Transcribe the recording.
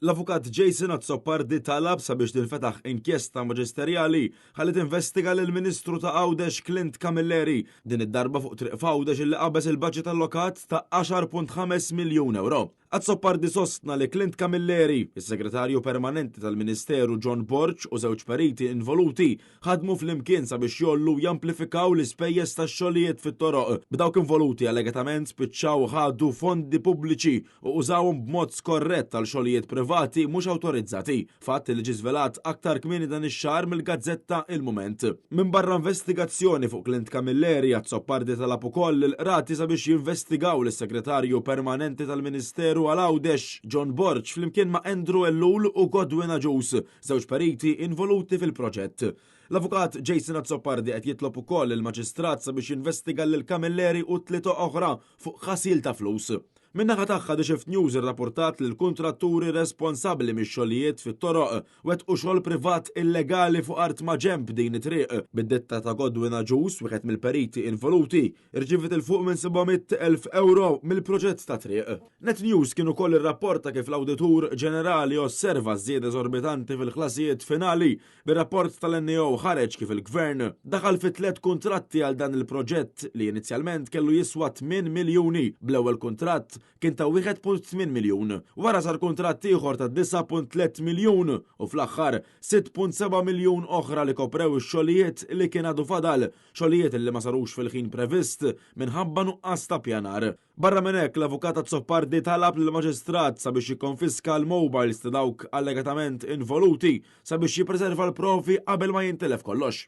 L-avukat Jason Azzopardi talab sabiex tinfetaħ inkjesta maġisterjali ħalli tinvestiga lill-Ministru ta' Għawdex Clint Camilleri din id-darba fuq triq f'Għawdex illi qabeż il-budget allokat ta' 10.5 miljun euro. Azzopardi sostna li Clint Camilleri, is-segretarju permanenti tal-Ministeru John Borch u żewġ periti involuti ħadmu fl-imkien sabiex jollu jamplifikaw l-ispejjeż tax-xogħlijiet fit-toroq. B'dawk involuti allegatament spiċċaw ħadu fondi pubbliċi u użawhom b'mod skorrett għal xogħlijiet privati mhux awtorizzati. Fatt li ġie żvelat aktar kmieni dan ix-xahar mill-Gazzetta Il-Mument. Minn barra investigazzjoni fuq Clint Camilleri, Azzopardi talab ukoll il-qrati sabiex jinvestigaw lis-segretarju permanenti tal-Ministeru għal Għawdex John Borch flimkien ma' Andrew Ellul u Godwin Aġus, żewġ periti involuti fil-proġett. L-avukat Jason Azzopardi qed jitlob ukoll il-maġistrat sabiex jinvestiga lil Camilleri u tlieta oħra fuq ħasil ta' flus. Min-naħa tagħha The Shift News irrapportat li l-kuntratturi responsabbli mix-xogħlijiet fit-toroq wettqu xogħol privat illegali fuq art ma' ġenb din it-triq. Bid-detta ta' Godwin Aġus, wieħed mill-periti involuti, irċivet il fuq minn 700,000 euro mill-proġett ta' triq. Net News kien ukoll irrapporta kif l-Awditur Ġenerali osserva żied eżorbitanti fil-ħlasijiet finali. Bir-rapport tal-NEO ħareġ kif il-Gvern daħal fi 3 kuntratti għal dan il-proġett li inizjalment kellu jiswa 8 miljuni. Bl-ewwel kuntratt kien ta' 1.8 miljun, wara sar kuntratt ieħor ta' 9.3 miljun u fl-aħħar 6.7 miljun oħra li koprew ix-xogħlijiet li kien għadu fadal, xogħlijiet li ma sarux fil-ħin previst minħabba nuqqas ta' pjanar. Barra minn hekk l-avukat Azzopardi talab lill-maġistrat sabiex jikkonfiska l-mobiles ta' dawk allegatament involuti sabiex jippreserva l-provi qabel ma jintilef kollox.